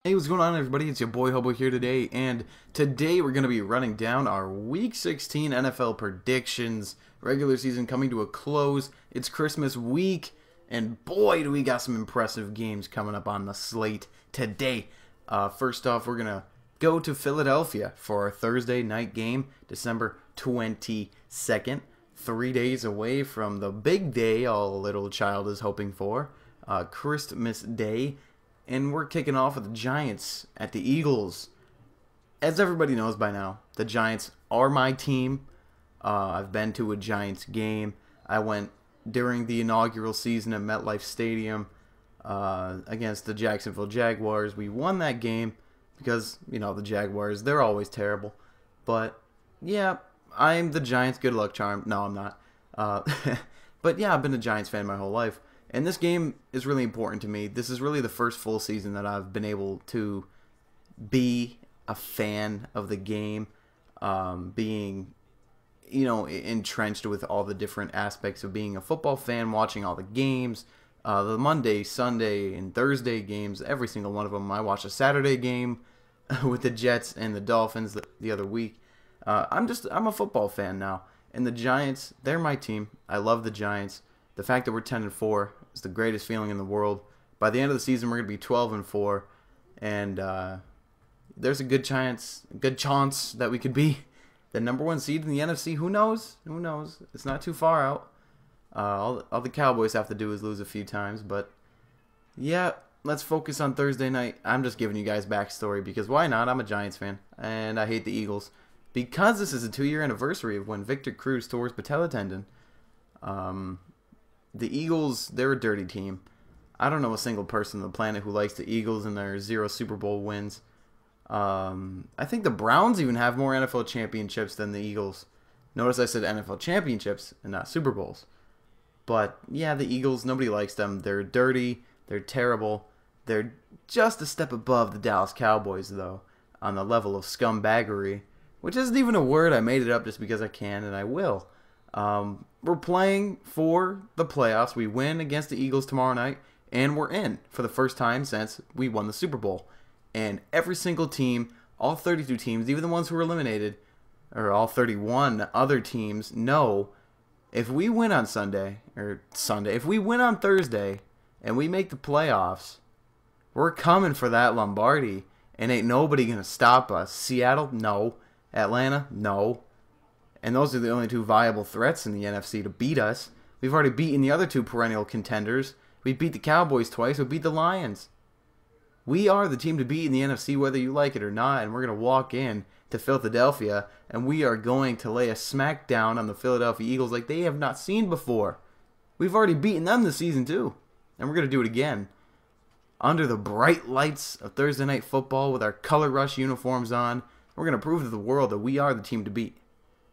Hey, what's going on, everybody? It's your boy Hobo here today, and today we're going to be running down our Week 16 NFL predictions. Regular season coming to a close. It's Christmas week, and boy, do we got some impressive games coming up on the slate today. First off, we're going to go to Philadelphia for our Thursday night game, December 22nd. 3 days away from the big day all little child is hoping for, Christmas Day. And we're kicking off with the Giants at the Eagles. As everybody knows by now, the Giants are my team. I've been to a Giants game. I went during the inaugural season at MetLife Stadium against the Jacksonville Jaguars. We won that game because, you know, the Jaguars, they're always terrible. But, yeah, I'm the Giants' good luck charm. No, I'm not. But, yeah, I've been a Giants fan my whole life. And this game is really important to me. This is really the first full season that I've been able to be a fan of the game, being, you know, entrenched with all the different aspects of being a football fan, watching all the games, the Monday, Sunday, and Thursday games, every single one of them. I watched a Saturday game with the Jets and the Dolphins the other week. I'm a football fan now. And the Giants, they're my team. I love the Giants. The fact that we're 10-4 is the greatest feeling in the world. By the end of the season, we're going to be 12-4, and there's a good chance that we could be the #1 seed in the NFC. Who knows? Who knows? It's not too far out. All the Cowboys have to do is lose a few times, but yeah, let's focus on Thursday night. I'm just giving you guys backstory because why not? I'm a Giants fan, and I hate the Eagles because this is a 2-year anniversary of when Victor Cruz tore his patella tendon. The Eagles, they're a dirty team. I don't know a single person on the planet who likes the Eagles and their 0 Super Bowl wins. I think the Browns even have more NFL championships than the Eagles. Notice I said NFL championships and not Super Bowls. But, yeah, the Eagles, nobody likes them. They're dirty. They're terrible. They're just a step above the Dallas Cowboys, though, on the level of scumbaggery, which isn't even a word. I made it up just because I can, and I will. We're playing for the playoffs. We win against the Eagles tomorrow night, and we're in for the first time since we won the Super Bowl. And every single team, all 32 teams, even the ones who were eliminated, or all 31 other teams, know if we win on if we win on Thursday and we make the playoffs, we're coming for that Lombardi, and ain't nobody going to stop us. Seattle? No. Atlanta? No. And those are the only two viable threats in the NFC to beat us. We've already beaten the other two perennial contenders. We beat the Cowboys twice. We beat the Lions. We are the team to beat in the NFC whether you like it or not. And we're going to walk in to Philadelphia. And we are going to lay a smackdown on the Philadelphia Eagles like they have not seen before. We've already beaten them this season too. And we're going to do it again. Under the bright lights of Thursday Night Football with our Color Rush uniforms on. We're going to prove to the world that we are the team to beat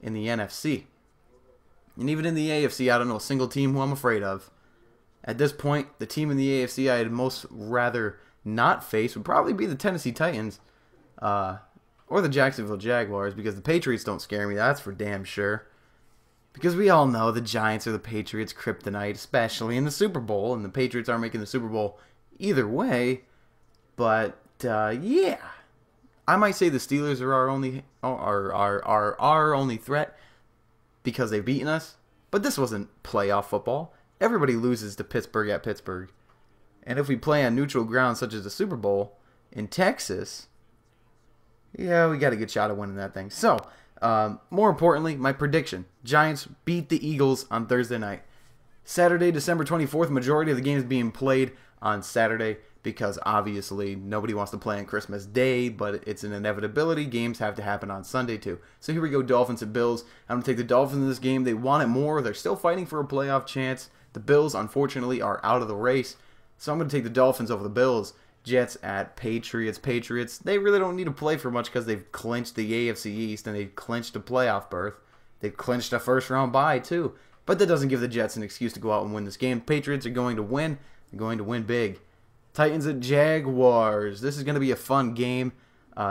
in the NFC. And even in the AFC, I don't know a single team who I'm afraid of. At this point, the team in the AFC I'd most rather not face would probably be the Tennessee Titans or the Jacksonville Jaguars, because the Patriots don't scare me, that's for damn sure. Because we all know the Giants are the Patriots' kryptonite, especially in the Super Bowl, and the Patriots aren't making the Super Bowl either way. But, yeah. I might say the Steelers are our only threat because they've beaten us. But this wasn't playoff football. Everybody loses to Pittsburgh at Pittsburgh. And if we play on neutral ground such as the Super Bowl in Texas, yeah, we got a good shot at winning that thing. So, more importantly, my prediction. Giants beat the Eagles on Thursday night. Saturday, December 24th, majority of the games being played on Saturday, because obviously nobody wants to play on Christmas Day, but it's an inevitability. Games have to happen on Sunday too. So here we go, Dolphins and Bills. I'm going to take the Dolphins in this game. They want it more. They're still fighting for a playoff chance. The Bills, unfortunately, are out of the race. So I'm going to take the Dolphins over the Bills. Jets at Patriots. Patriots, they really don't need to play for much because they've clinched the AFC East and they've clinched a playoff berth. They've clinched a first-round bye too. But that doesn't give the Jets an excuse to go out and win this game. Patriots are going to win. They're going to win big. Titans at Jaguars. This is going to be a fun game,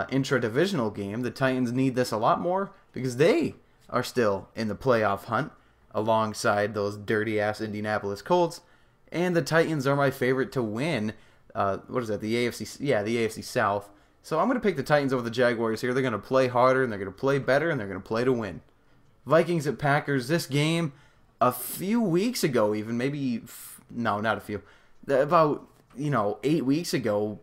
intra-divisional game. The Titans need this a lot more because they are still in the playoff hunt alongside those dirty-ass Indianapolis Colts. And the Titans are my favorite to win what is that? The AFC, yeah, the AFC South. So I'm going to pick the Titans over the Jaguars here. They're going to play harder, and they're going to play better, and they're going to play to win. Vikings at Packers. This game, a few weeks ago, even maybe no, not a few, about 8 weeks ago,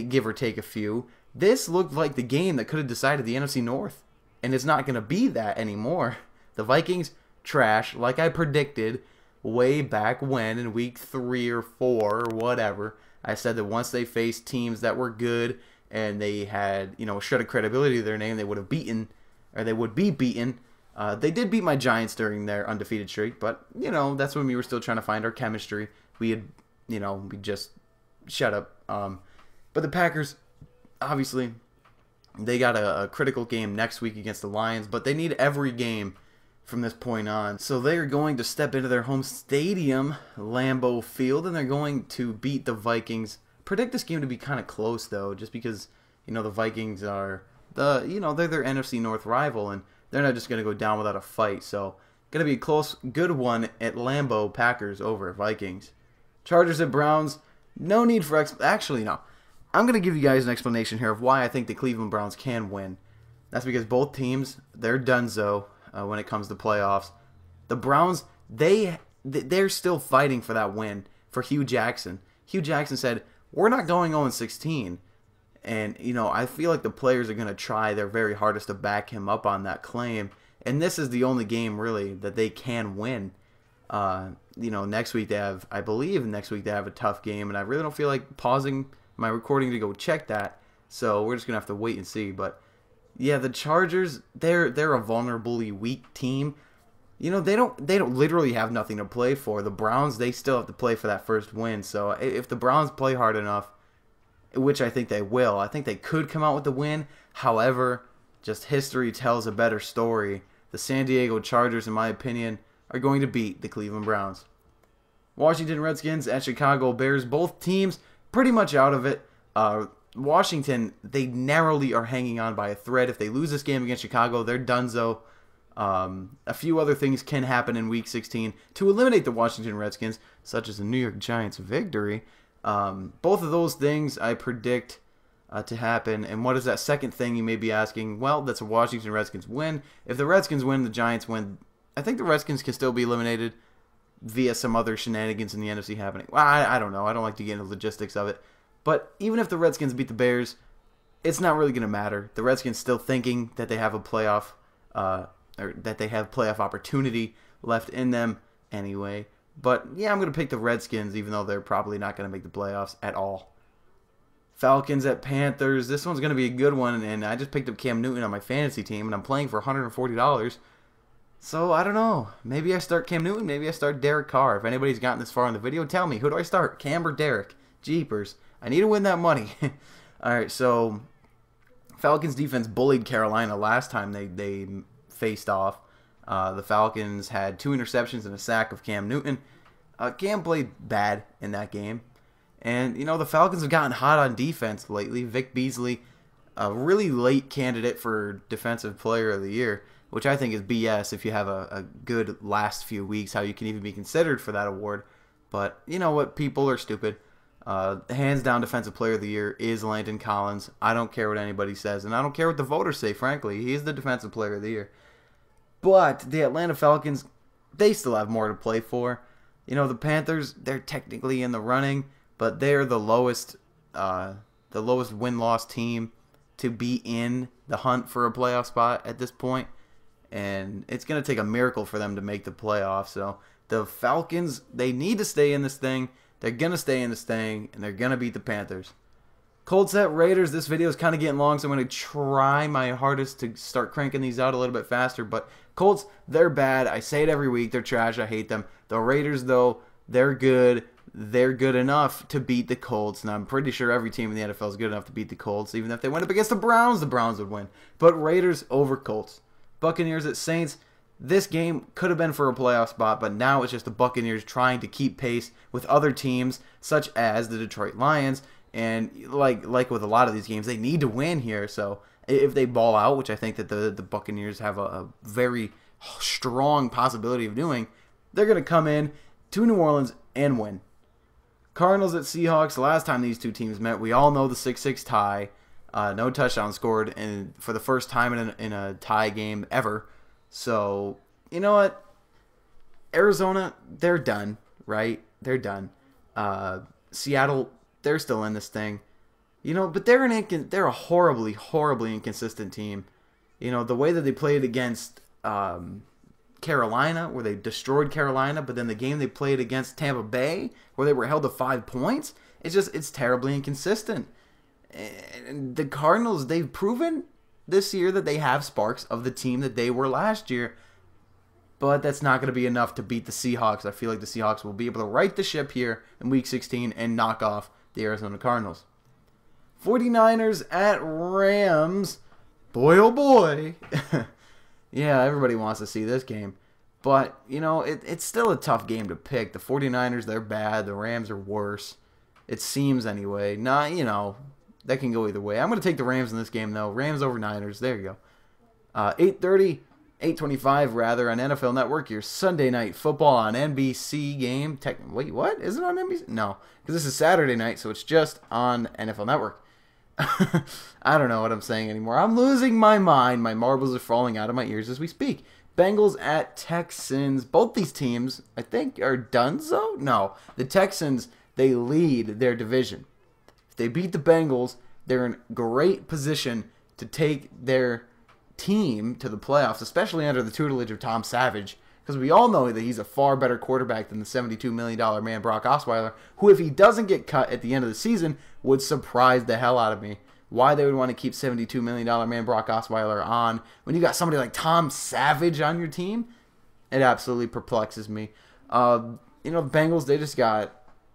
give or take a few. This looked like the game that could have decided the NFC North, and it's not going to be that anymore. The Vikings trash, like I predicted way back when in week 3 or 4 or whatever. I said that once they faced teams that were good and they had a shred of credibility to their name, they would have beaten, or they would be beaten. They did beat my Giants during their undefeated streak, but that's when we were still trying to find our chemistry. We had we just shut up. But the Packers, obviously, they got a critical game next week against the Lions, but they need every game from this point on. So they are going to step into their home stadium, Lambeau Field, and they're going to beat the Vikings. Predict this game to be kind of close, though, just because, the Vikings are they're their NFC North rival, and they're not just going to go down without a fight. So, going to be a close, good one at Lambeau, Packers over Vikings. Chargers at Browns. No need for actually, no. I'm going to give you guys an explanation here of why I think the Cleveland Browns can win. That's because both teams, they're donezo when it comes to playoffs. The Browns, they're still fighting for that win for Hugh Jackson. Hugh Jackson said, we're not going 0-16. And, I feel like the players are going to try their very hardest to back him up on that claim. And this is the only game, really, that they can win. Next week I believe next week they have a tough game, and I really don't feel like pausing my recording to go check that. So we're just going to have to wait and see. But, yeah, the Chargers, they're a vulnerably weak team. They don't literally have nothing to play for. The Browns, they still have to play for that first win. So if the Browns play hard enough, which I think they will, I think they could come out with the win. However, just history tells a better story. The San Diego Chargers, in my opinion, are going to beat the Cleveland Browns. Washington Redskins at Chicago Bears. Both teams pretty much out of it. Washington, they narrowly are hanging on by a thread. If they lose this game against Chicago, they're donezo. A few other things can happen in Week 16 to eliminate the Washington Redskins, such as the New York Giants victory. Both of those things I predict to happen. And what is that second thing, you may be asking? Well, that's a Washington Redskins win. If the Redskins win, the Giants win. I think the Redskins can still be eliminated via some other shenanigans in the NFC happening. Well, I don't know. I don't like to get into logistics of it. But even if the Redskins beat the Bears, it's not really going to matter. The Redskins still thinking that they have a playoff, or that they have playoff opportunity left in them anyway. But yeah, I'm going to pick the Redskins, even though they're probably not going to make the playoffs at all. Falcons at Panthers. This one's going to be a good one, and I just picked up Cam Newton on my fantasy team, and I'm playing for $140. So, I don't know. Maybe I start Cam Newton. Maybe I start Derek Carr. If anybody's gotten this far in the video, tell me. Who do I start? Cam or Derek? Jeepers. I need to win that money. Alright, so Falcons defense bullied Carolina last time they faced off. The Falcons had 2 interceptions and a sack of Cam Newton. Cam played bad in that game. And, the Falcons have gotten hot on defense lately. Vic Beasley, a really late candidate for Defensive Player of the Year, which I think is BS if you have a good last few weeks, how you can even be considered for that award. But, you know what? People are stupid. Hands down Defensive Player of the Year is Landon Collins. I don't care what anybody says, and I don't care what the voters say, frankly. He's the Defensive Player of the Year. But the Atlanta Falcons, they still have more to play for. The Panthers, they're technically in the running, but they're the lowest win-loss team to be in the hunt for a playoff spot at this point. And it's going to take a miracle for them to make the playoffs. So the Falcons, they need to stay in this thing. They're going to stay in this thing, and they're going to beat the Panthers. Colts at Raiders. This video is kind of getting long, so I'm going to try my hardest to start cranking these out a little bit faster. But Colts, they're bad. I say it every week. They're trash. I hate them. The Raiders, though, they're good. They're good enough to beat the Colts. And I'm pretty sure every team in the NFL is good enough to beat the Colts. Even if they went up against the Browns would win. But Raiders over Colts. Buccaneers at Saints. This game could have been for a playoff spot, but now it's just the Buccaneers trying to keep pace with other teams, such as the Detroit Lions. And like with a lot of these games, they need to win here. So if they ball out, which I think that the Buccaneers have a very strong possibility of doing, they're going to come in to New Orleans and win. Cardinals at Seahawks. The last time these two teams met, we all know the 6-6 tie. No touchdown scored for the first time in a tie game ever. So, you know what? Arizona, they're done, right? They're done. Seattle, they're still in this thing. You know, but they're a horribly, horribly inconsistent team. You know, the way that they played against Carolina, where they destroyed Carolina, but then the game they played against Tampa Bay, where they were held to 5 points, it's terribly inconsistent. And the Cardinals, they've proven this year that they have sparks of the team that they were last year, but that's not going to be enough to beat the Seahawks. I feel like the Seahawks will be able to right the ship here in Week 16 and knock off the Arizona Cardinals. 49ers at Rams. Boy, oh boy. Yeah, everybody wants to see this game. But, you know, it's still a tough game to pick. The 49ers, they're bad. The Rams are worse. It seems anyway. Nah, you know, that can go either way. I'm going to take the Rams in this game, though. Rams over Niners. There you go. 8:25 rather, on NFL Network. Your Sunday Night Football on NBC game. Wait, what? Is it on NBC? No, because this is Saturday night, so it's just on NFL Network. I don't know what I'm saying anymore. I'm losing my mind. My marbles are falling out of my ears as we speak. Bengals at Texans. Both these teams, I think, are donezo? No. The Texans, they lead their division. If they beat the Bengals, they're in great position to take their team to the playoffs, especially under the tutelage of Tom Savage, because we all know that he's a far better quarterback than the $72 million man Brock Osweiler, who, if he doesn't get cut at the end of the season, would surprise the hell out of me. Why they would want to keep $72 million man Brock Osweiler on when you got somebody like Tom Savage on your team, it absolutely perplexes me. You know, the Bengals,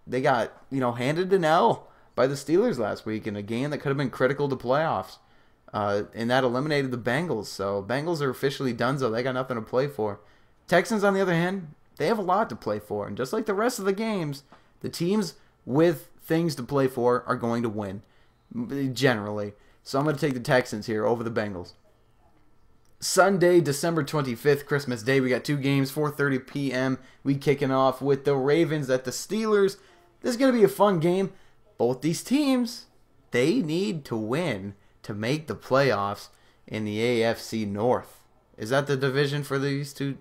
they got handed an L by the Steelers last week in a game that could have been critical to playoffs. And that eliminated the Bengals. So Bengals are officially donezo. They got nothing to play for. Texans, on the other hand, they have a lot to play for. And just like the rest of the games, the teams with things to play for are going to win, generally. So I'm going to take the Texans here over the Bengals. Sunday, December 25th, Christmas Day. We got two games, 4:30 p.m. We kicking off with the Ravens at the Steelers. This is going to be a fun game. Both these teams, they need to win to make the playoffs in the AFC North. Is that the division for these two?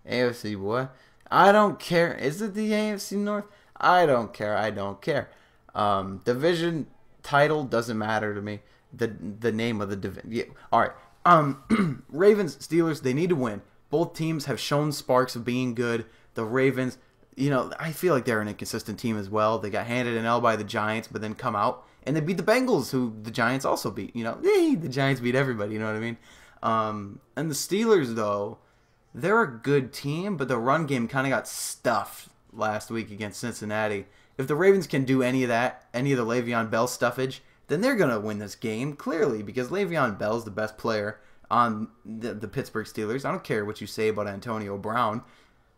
AFC what? I don't care. Is it the AFC North? I don't care. I don't care. Division title doesn't matter to me. The name of the division. Yeah. All right. Ravens, Steelers, they need to win. Both teams have shown sparks of being good. The Ravens, I feel like they're an inconsistent team as well. They got handed an L by the Giants, but then come out and they beat the Bengals, who the Giants also beat. The Giants beat everybody. You know what I mean? And the Steelers, though, they're a good team, but the run game kind of got stuffed last week against Cincinnati. If the Ravens can do any of that, any of the Le'Veon Bell stuffage, then they're going to win this game, clearly, because Le'Veon Bell's the best player on the Pittsburgh Steelers. I don't care what you say about Antonio Brown.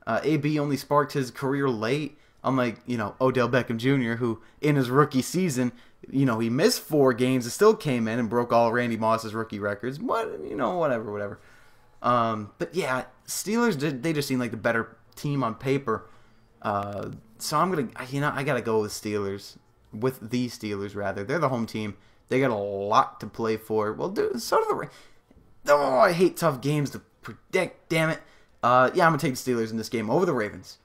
AB only sparked his career late, unlike, Odell Beckham Jr., who in his rookie season, he missed 4 games and still came in and broke all Randy Moss's rookie records. Whatever. But yeah, Steelers, they just seem like the better team on paper. So I'm going to, I got to go with Steelers. With the Steelers, rather. They're the home team. They got a lot to play for. Well, so do the Ravens. Oh, I hate tough games to predict. Damn it. Yeah, I'm going to take the Steelers in this game over the Ravens.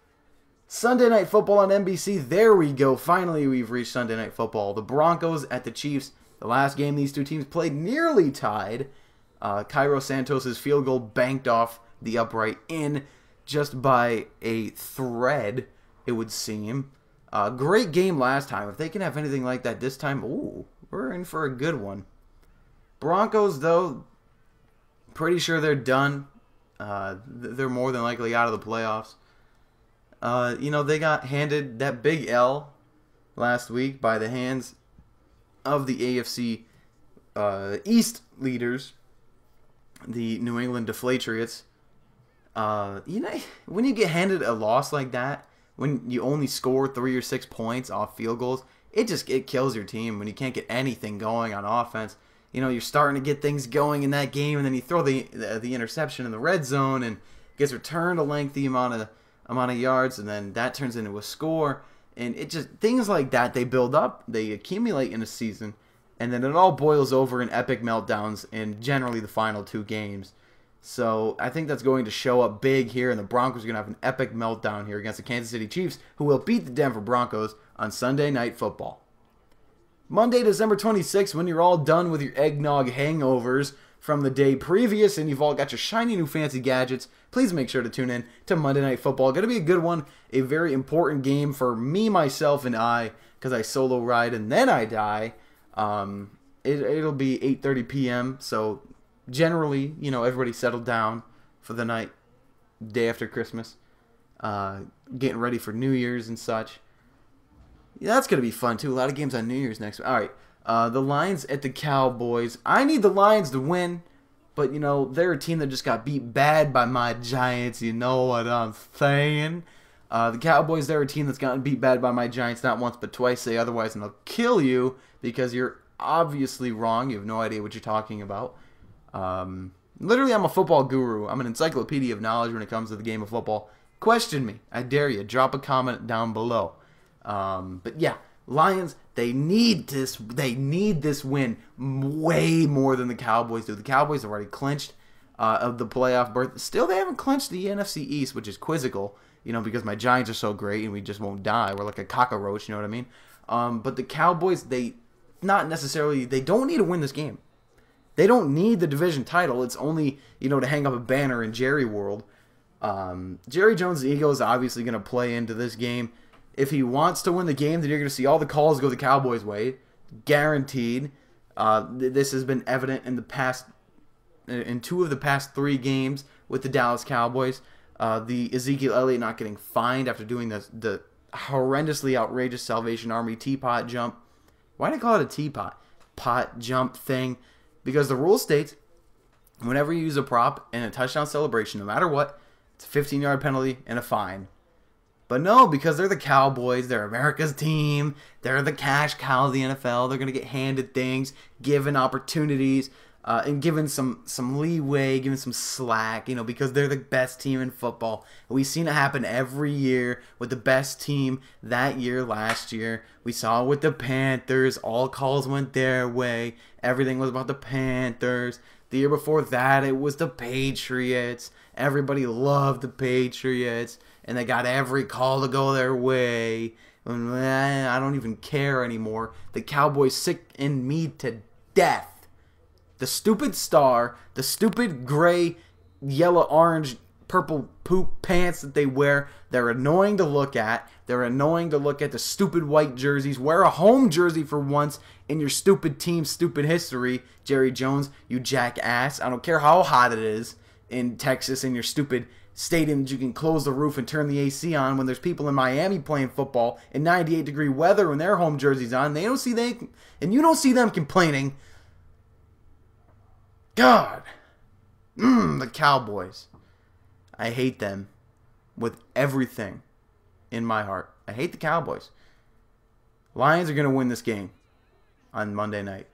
Sunday Night Football on NBC. There we go. Finally, we've reached Sunday Night Football. The Broncos at the Chiefs. The last game these two teams played nearly tied. Cairo Santos' field goal banked off the upright in just by a thread, it would seem. Great game last time. If they can have anything like that this time, ooh, we're in for a good one. Broncos, though, pretty sure they're done. They're more than likely out of the playoffs. They got handed that big L last week by the hands of the AFC East leaders, the New England Deflatriots. When you get handed a loss like that, when you only score 3 or 6 points off field goals, it kills your team when you can't get anything going on offense. You're starting to get things going in that game, and then you throw the interception in the red zone, and gets returned a lengthy amount of yards, and then that turns into a score. And it just, things like that, they build up, they accumulate in a season, and then it all boils over in epic meltdowns in generally the final 2 games. So I think that's going to show up big here, and the Broncos are going to have an epic meltdown here against the Kansas City Chiefs, who will beat the Denver Broncos on Sunday Night Football. Monday, December 26th, when you're all done with your eggnog hangovers from the day previous and you've all got your shiny new fancy gadgets, please make sure to tune in to Monday Night Football. Going to be a good one, a very important game for me, myself, and I, because I solo ride and then I die. It'll be 8:30 p.m., so generally, you know, everybody settled down for the night, day after Christmas, getting ready for New Year's and such. Yeah, that's going to be fun, too. A lot of games on New Year's next week. All right, the Lions at the Cowboys. I need the Lions to win, but, you know, they're a team that just got beat bad by my Giants. You know what I'm saying? The Cowboys, they're a team that's gotten beat bad by my Giants not once but twice. Say otherwise, and they'll kill you because you're obviously wrong. You have no idea what you're talking about. Literally, I'm a football guru. I'm an encyclopedia of knowledge when it comes to the game of football. Question me. I dare you. Drop a comment down below. But yeah, Lions, they need this. They need this win way more than the Cowboys do. The Cowboys have already clinched of the playoff berth. Still, they haven't clinched the NFC East, which is quizzical. You know, because my Giants are so great and we just won't die. We're like a cockroach. You know what I mean? But the Cowboys, they don't need to win this game. They don't need the division title. It's only, you know, to hang up a banner in Jerry World. Jerry Jones' ego is obviously going to play into this game. If he wants to win the game, then you're going to see all the calls go the Cowboys' way. Guaranteed. This has been evident in the past, in 2 of the past 3 games with the Dallas Cowboys. The Ezekiel Elliott not getting fined after doing the horrendously outrageous Salvation Army teapot jump. Why do I call it a teapot? Pot jump thing. Because the rule states, whenever you use a prop in a touchdown celebration, no matter what, it's a 15-yard penalty and a fine. But no, because they're the Cowboys, they're America's team, they're the cash cow of the NFL, they're going to get handed things, given opportunities, and given some leeway, given some slack, you know, because they're the best team in football. We've seen it happen every year with the best team that year, last year. We saw it with the Panthers. All calls went their way. Everything was about the Panthers. The year before that, it was the Patriots. Everybody loved the Patriots, and they got every call to go their way. I don't even care anymore. The Cowboys sicken me to death. The stupid star, the stupid gray, yellow, orange, purple poop pants that they wear, they're annoying to look at. They're annoying to look at. The stupid white jerseys. Wear a home jersey for once in your stupid team's stupid history, Jerry Jones, you jackass. I don't care how hot it is in Texas in your stupid stadium that you can close the roof and turn the AC on when there's people in Miami playing football in 98-degree weather when their home jerseys on. They don't see them, and you don't see them complaining. God, the Cowboys. I hate them with everything in my heart. I hate the Cowboys. Lions are going to win this game on Monday night.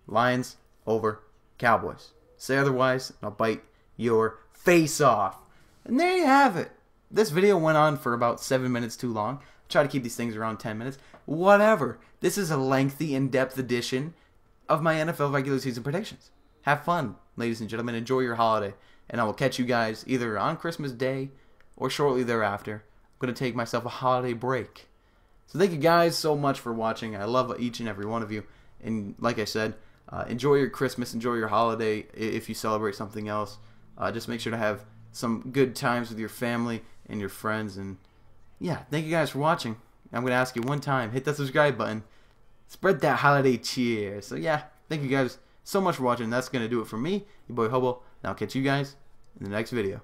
Lions over Cowboys. Say otherwise, and I'll bite your face off. And there you have it. This video went on for about 7 minutes too long. I try to keep these things around 10 minutes. Whatever. This is a lengthy, in-depth edition of my NFL regular season predictions. Have fun, ladies and gentlemen. Enjoy your holiday. And I will catch you guys either on Christmas Day or shortly thereafter. I'm going to take myself a holiday break. So thank you guys so much for watching. I love each and every one of you. And like I said, enjoy your Christmas. Enjoy your holiday if you celebrate something else. Just make sure to have some good times with your family and your friends. And yeah, thank you guys for watching. I'm going to ask you one time. Hit that subscribe button. Spread that holiday cheer. So yeah, thank you guys so much for watching. That's going to do it for me, your boy Hobo. And I'll catch you guys in the next video.